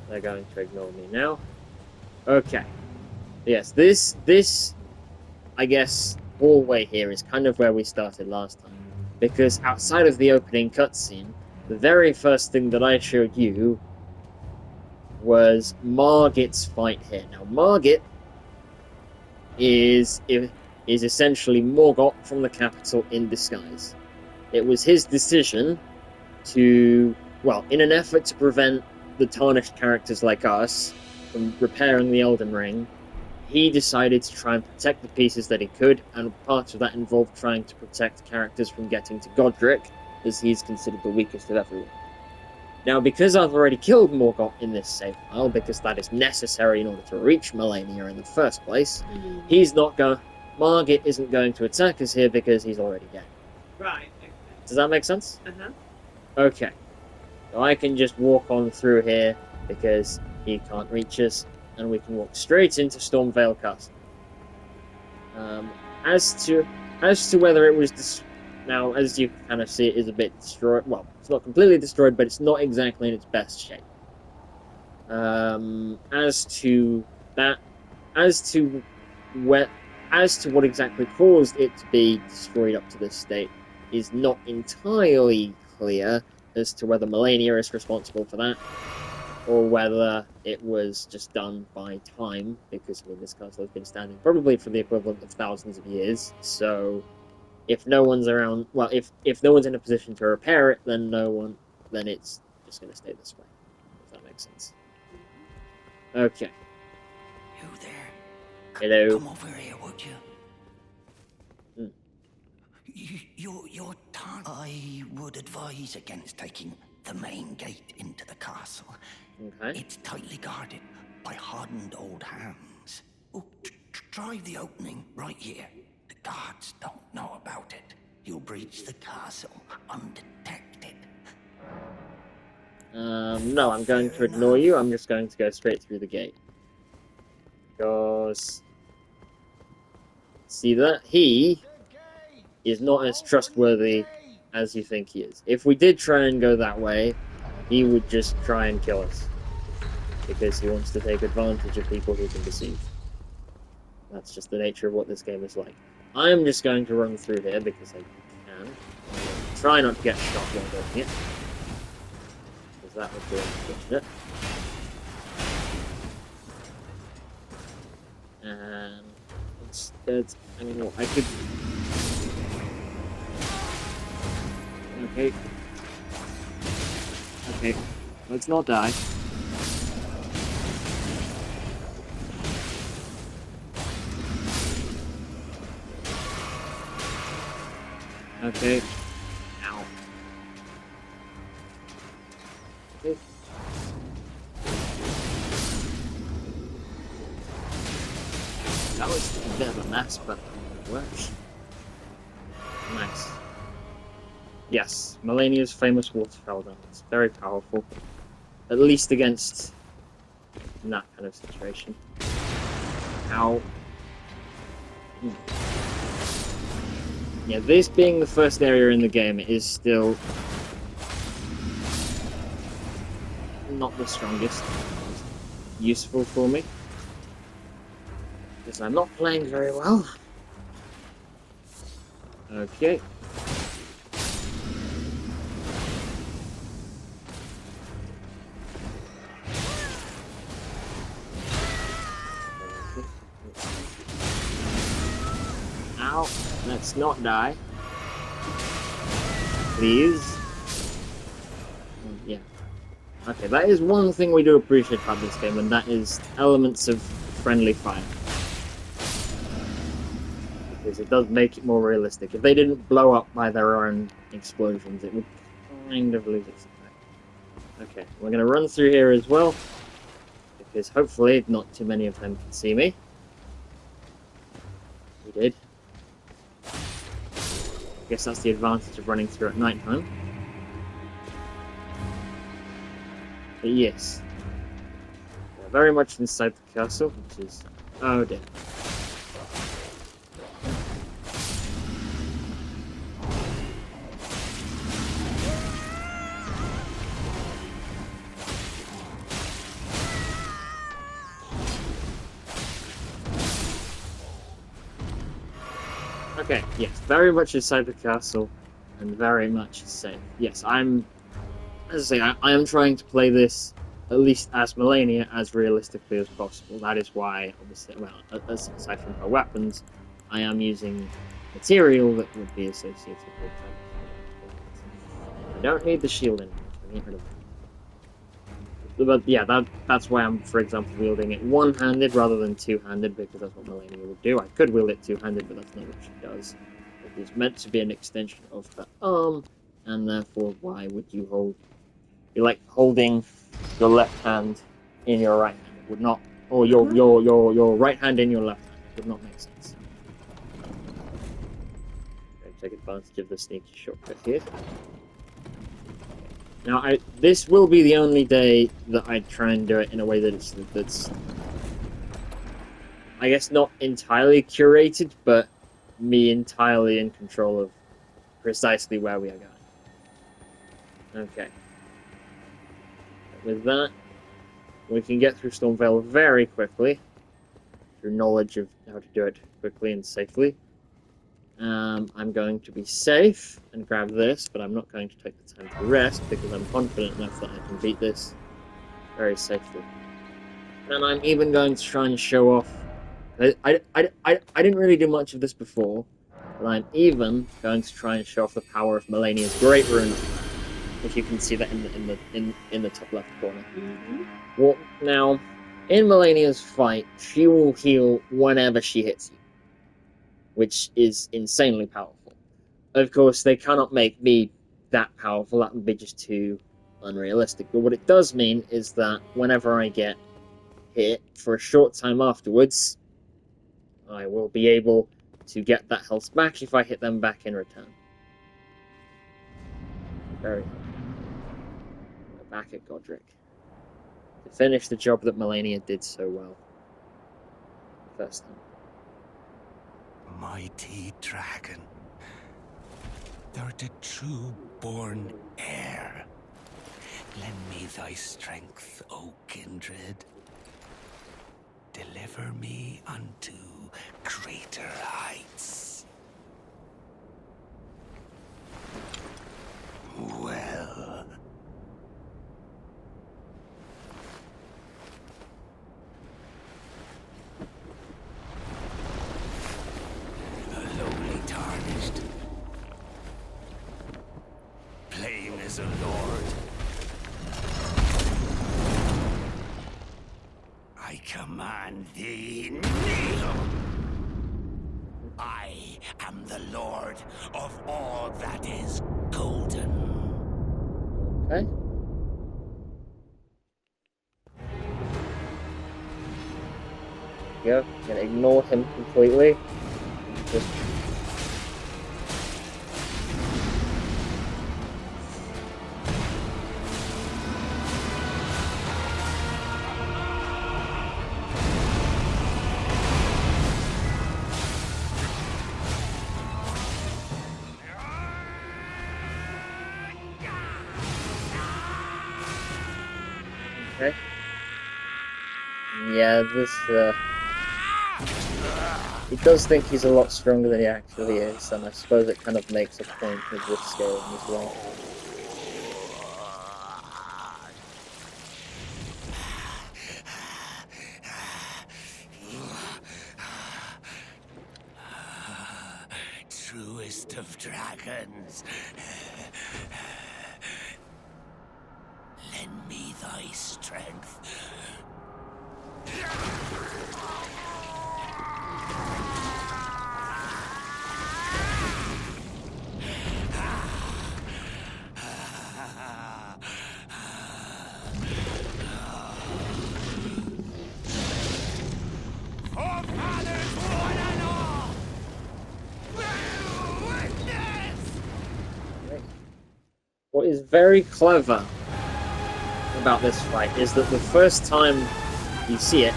They're going to ignore me now. Okay. Yes, this, I guess, hallway here is kind of where we started last time. Because outside of the opening cutscene, the very first thing that I showed you was Margit's fight here. Now, Margit is essentially Morgott from the capital in disguise. It was his decision to, well, in an effort to prevent the tarnished characters like us from repairing the Elden Ring, he decided to try and protect the pieces that he could, and part of that involved trying to protect characters from getting to Godrick, as he's considered the weakest of everyone. Now, because I've already killed Morgott in this save file, because that is necessary in order to reach Malenia in the first place, he's not going... Margit isn't going to attack us here because he's already dead. Right, okay. Does that make sense? Uh-huh. Okay. So I can just walk on through here, because he can't reach us, and we can walk straight into Stormvale Castle. As to whether it was... Now, as you kind of see, it is a bit destroyed. Well, it's not completely destroyed, but it's not exactly in its best shape. As to what exactly caused it to be destroyed up to this state is not entirely clear as to whether Malenia is responsible for that, or whether it was just done by time, because, I mean, this castle has been standing probably for the equivalent of thousands of years, so if no one's around, well, if no one's in a position to repair it, then it's just going to stay this way, if that makes sense. Okay. You there? Hello. Come over here, would you? You're tired. I would advise against taking the main gate into the castle. Okay. It's tightly guarded by hardened old hands. Oh, try the opening right here. The guards don't know about it. You'll breach the castle undetected. No, I'm going to ignore you. I'm just going to go straight through the gate. Because... see that? He is not as trustworthy as you think he is. If we did try and go that way, he would just try and kill us. Because he wants to take advantage of people who can deceive. That's just the nature of what this game is like. I'm just going to run through here because I can. Try not to get shot while doing it. Because that would be unfortunate. And instead, I mean, what I could... Okay. Okay. Let's not die. Okay. Ow. Okay. That was a bit of a mess, but it works. Nice. Yes, Malenia's famous waterfall gun. It's very powerful. At least against that kind of situation. Ow. Yeah, this being the first area in the game, it is still not the strongest. It's useful for me. Because I'm not playing very well. Okay. Ow. Let's not die. Please. Yeah. Okay, that is one thing we do appreciate about this game, and that is elements of friendly fire. Because it does make it more realistic. If they didn't blow up by their own explosions, it would kind of lose its effect. Okay, we're going to run through here as well, because hopefully not too many of them can see me. We did. I guess that's the advantage of running through at night time. But yes. We're very much inside the castle, which is... oh dear. Okay, yes, very much inside the castle, and very much safe. Yes, as I say, I am trying to play this, at least as Malenia, as realistically as possible. That is why, obviously, well, aside from her weapons, I am using material that would be associated with her. I don't need the shield anymore, so I get rid of it. But yeah, that's why I'm, for example, wielding it one-handed rather than two-handed, because that's what Malenia would do. I could wield it two-handed, but that's not what she does. It is meant to be an extension of her arm, and therefore, why would you hold... You're like holding your left hand in your right hand. It would not... Or your right hand in your left hand. It would not make sense. Okay, take advantage of the sneaky shortcut here. Now, this will be the only day that I try and do it in a way that's I guess not entirely curated, but me entirely in control of precisely where we are going. Okay. With that, we can get through Stormvale very quickly, through knowledge of how to do it quickly and safely. I'm going to be safe and grab this, but I'm not going to take the time to rest because I'm confident enough that I can beat this very safely. And I'm even going to try and show off. I didn't really do much of this before, but I'm even going to try and show off the power of Malenia's Great Rune. If you can see that in the top left corner. Well, now, in Malenia's fight, she will heal whenever she hits you, which is insanely powerful. Of course, they cannot make me that powerful. That would be just too unrealistic. But what it does mean is that whenever I get hit for a short time afterwards, I will be able to get that health back if I hit them back in return. Very helpful. We're back at Godrick to finish the job that Malenia did so well first time. Mighty dragon, thou the true born heir. Lend me thy strength, O kindred. Deliver me unto greater heights. Well. A lowly tarnished. Plain as a lord. I command thee, kneel! I am the lord of all that is golden. Okay. Go. I'm gonna ignore him completely. Just... Okay. Yeah, this, he does think he's a lot stronger than he actually is, and I suppose it kind of makes a point with this scaling as well. Truest of dragons. Lend me thy strength. What is very clever about this fight is that the first time you see it,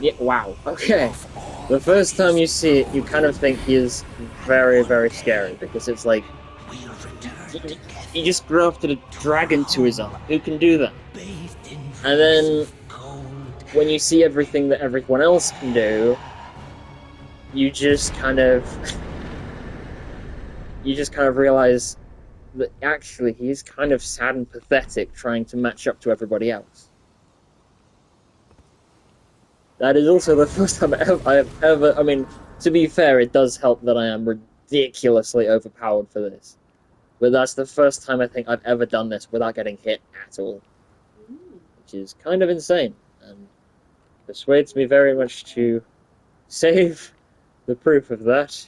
Yeah, wow. Okay. The first time you see it, you kind of think he is very, very scary, because it's like, he just grafted a dragon to his arm. Who can do that? And then, when you see everything that everyone else can do, you just kind of realize that actually he's kind of sad and pathetic trying to match up to everybody else. That is also the first time I have ever. I mean, to be fair, it does help that I am ridiculously overpowered for this. But that's the first time I think I've ever done this without getting hit at all. Which is kind of insane, and persuades me very much to save the proof of that